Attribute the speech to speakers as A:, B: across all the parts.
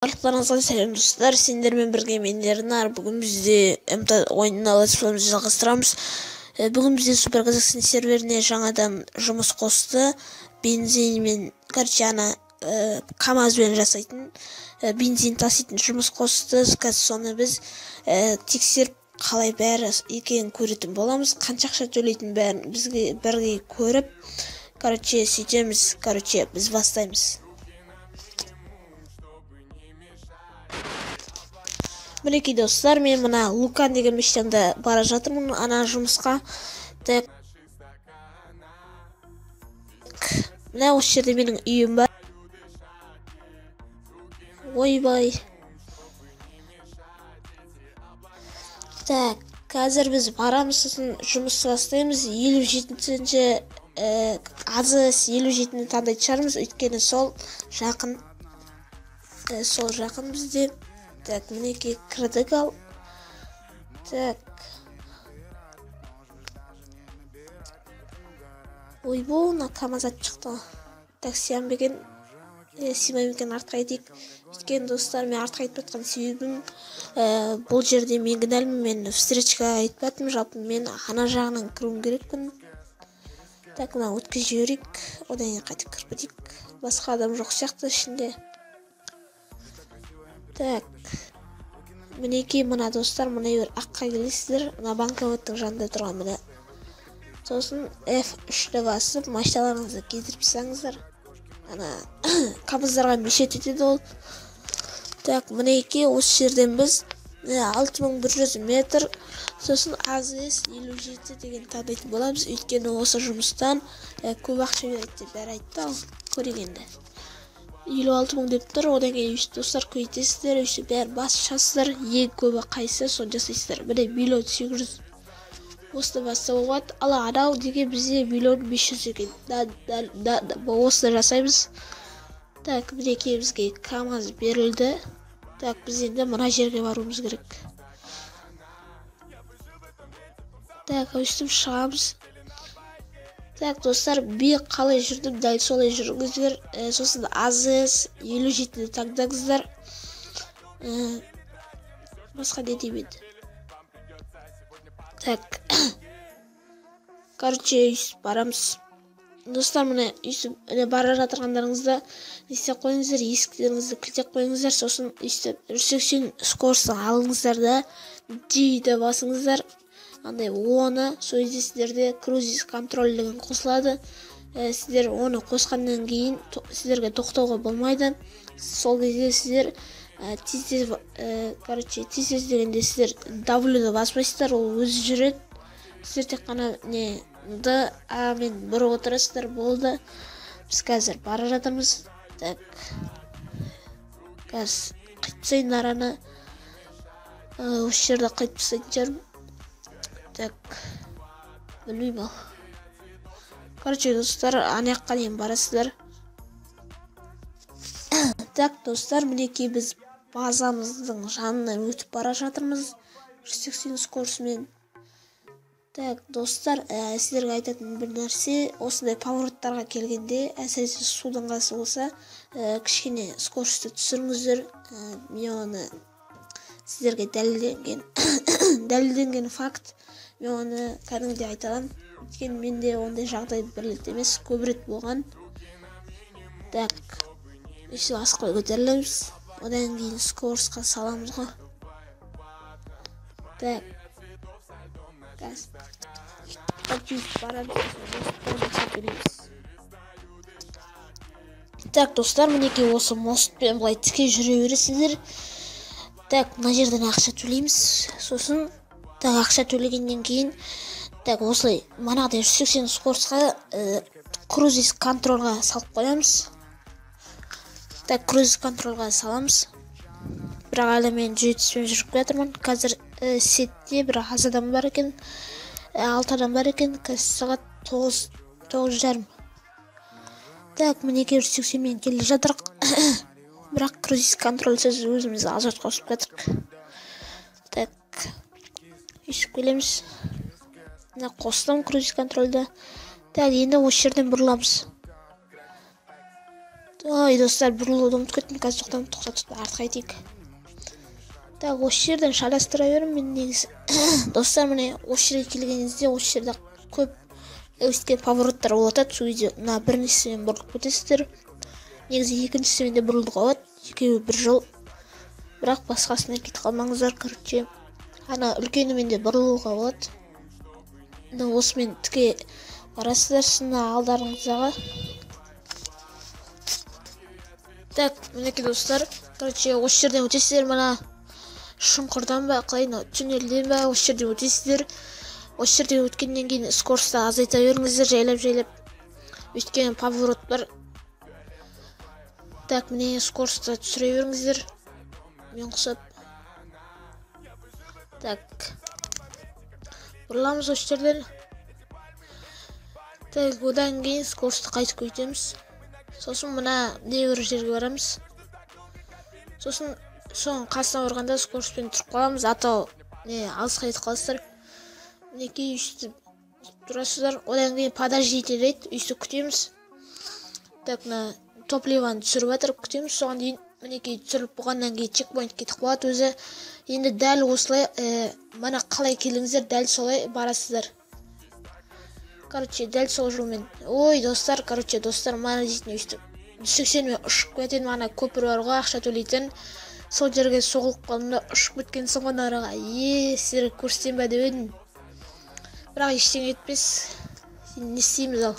A: Барлықтарыңызға сәлем достар, сендермен бірге мен Ернар. Бүгін бізде МТ ойынына летсплейімізді жалғастырамыз. Бүгін бізде Супер Қазақстан серверіне жаңадан жұмыс қосты. Бензин мен ана КамАЗбен жасайтын бензин таситын жұмыс қосты. Соны біз тексеріп қалай бәрі екенін көретін боламыз. Қанша ақша төлейтін бәрін бізге бірге көріп, сөйтеміз. Біз бастаймыз. Мінекей достар, мен мына Лукан деген мектепте бара жатырмын ана жұмысқа. Мына осы жерде менің үйім бар. Ойбай. Қазір біз барамыз, сосын жұмыс бастаймыз. 57-ші АЗС 57-ні таңдайтын шығармыз, өйткені сол жақын бізде. Мінекей кірдік ал. Ойбой, мына КамАЗ атып шықты. Симаймын екен, артқа кетейік. Өйткені достар, мен артқа кетіп жатқан себебім, бұл жерде мен кінәлімін, мен встречка айтып жатырмын, жалпы мен ана жағынан кіруім керекпін. Мына өткізіп жіберейік, одан кейін қайтып кіріп кетейік. Басқа адам жоқ сияқты ішінде. Мінекей мына достар, мына бір аққа келесіздер, мына банкоматтың жанында тұрған мына. Сосын F3-ті басып, машиналарыңызды кетіріп тастаңыздар. Ана КамАЗдарға мешет етеді ол. Мінекей осы жерден біз 6100 метр, сосын АЗС 57 деген таңдайтын боламыз. Өйткені осы жұмыстан көп ақша береді деп бәрі айтты ал, көрегенде. 56 деп тұр, одан кейін достар көйтесіздер, бәрі басшасыздар, ең көбі қайсы, соны жасайсыздар. Міне 1.800.000 осыны басса болады, ала анау деген бізде 1.500.000 екен. Осыны жасаймыз. Мінекей бізге КамАЗ берілді. Біз енді мына жерге баруымыз керек. Өстіп шығамыз. Достар, бек қалай жүрдім, дәл солай жүріңіздер. Сосын АЗС 57-ні таңдаңыздар. Басқа не деймін. Өйстіп барамыз. Достар, міне өйстіп бара жатырғандарыңызда не істеп қойыңыздар, есіктеріңізді кілттеп қойыңыздар. Сосын өйстіп 180 скоростың алыңыздар да, G-ді басыңыздар. Андай оны сөздесіздерде крузис контрольдігін қосылады. Сіздер оны қосқаннан кейін сіздерге тоқтауға болмайды. Сол кезде сіздер тез дегенде сіздер W-ді баспайсыздар, ол өзі жүреді. Сіздер тек қана Д, А мен бір отырасыздар, болды. Біз қазір бара жатырмыз. Қазір қайтсайын араны. Осы жерді қайтып тастайтын жарым. Білмейм ал. Достар, анаяққа дейін барасыздар. Достар, мінекей біз базамыздың жанынан өтіп бара жатырмыз. 180 скоросымен. Достар, сіздерге айтатын бір нәрсе, осындай повороттарға келгенде, әсіресе судың қасы болса, кішкене скоросты түсіріңіздер. Мен оны сіздерге дәлелденген факт. Мен оны кәдімгідей айталамын. Өйткені менде ондай жағдай бір рет емес, көп рет болған. Өйстіп асықпай көтерілеміз. Одан кейін скоросқа саламыз ғой. Достар, мінекей осы мостпен бұлай тіке жүре бересіздер. Мына жерден ақша төлейміз. Сосын ақша төлегеннен кейін осылай манағыдай 180 скоросқа крузис контролға салып қоямыз. Крузис контролға саламыз. Бірақ әлі мен 700-пен жүріп жатырмын. Қазір сетте бір аз адам бар екен, 6 адам бар екен. Қазір сағат 9:30. Мінекей 180-мен келе жатырық. Бірақ крузис контрольсіз өзіміз азат қосып кетірік. Өйстіп келеміз. Қостым крузис контрольді. Енді осы жерден бұрыламыз. Ой, достар, бұрылуды ұмытып кеттім. Қазір тоқтатып артқа айтайық. Так, осы жерден шарастыра берем мен негізі. Достар, міне осы жерге келгеніңізде осы жерде көп өскен повороттар болады. Сол кезде мына біріншісімен бұрылып кетесіздер. Негізі екіншісімен де бұрылуға болады. Екеуі бір жол. Бірақ басқасына кетіп қалмаңыздар, короче. Ана үлкенімен де бұрылуға болады. Осымен тіке барасыздар сына алдарыңызға. Так, мінекей достар, короче, осы жерден өтесіздер, мына шұңқырдан ба, қалай, туннелден ба, осы жерден өтесіздер. Осы жерден өткеннен кейін скоростьті азайта беріңіздер, жайлап. Өйткені поворот бар. Так, міне скоростьті түсіре беріңіздер. Мен құсап. Так. Бұрыламыз осы жерден. Так, одан кейін скоростьті қайтып көйтеміз. Сосын мына бір жерге барамыз. Сосын соң қасына барғанда скоростьпен тұрып қаламыз. Атау алысқа кетіп қаласыздар. Мінекей өйстіп тұрасыздар. Одан кейін подождите дейді. Өйстіп күтеміз. Так, мына топливаны түсіріп жатыр, күтеміз. Соған дейін мінекей түсіріп болғаннан кейін чекпоинт кетіп қалады өзі. Енді дәл осылай мына қалай келіңіздер, дәл солай барасыздар. Короче, дәл сол жолмен. Ой, достар, мана дейтін өйстіп. 80-мен ұшып кететін мана көпір бар ғой, ақша төлейтін. Сол жерге соғылып қалымда ұшып кеткен соңған араға. Сіздер көрсетем бе деп едім. Бірақ ештеңе етпес. Не істейміз ал?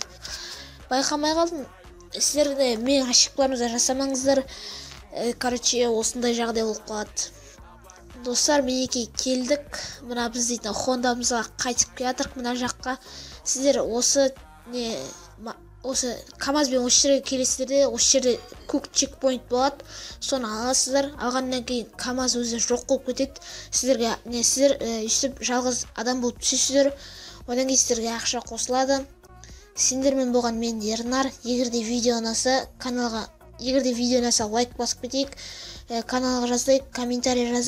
A: Байқамай қалдым. Сіздер де мен ошибкаларыңызды жасамаңыздар. Короче, осындай жағдай болып қалады. Достар, мінекей келдік. Мына біз дейтін Хондамызға қайтып келатырық мына жаққа. Сіздер осы КамАЗбен осы жерге келесіздер де, осы жерде көк чекпоинт болады. Соны аласыздар. Алғаннан кейін КамАЗ өзі жоқ болып кетеді. Сіздер өйстіп жалғыз адам болып түсесіздер. Одан кейін сіздерге ақша қосылады. Сендермен болған мен Ернар. Егерде видео ұнаса, лайк басып кетейік. Каналға жазайық, комментарий жазайық.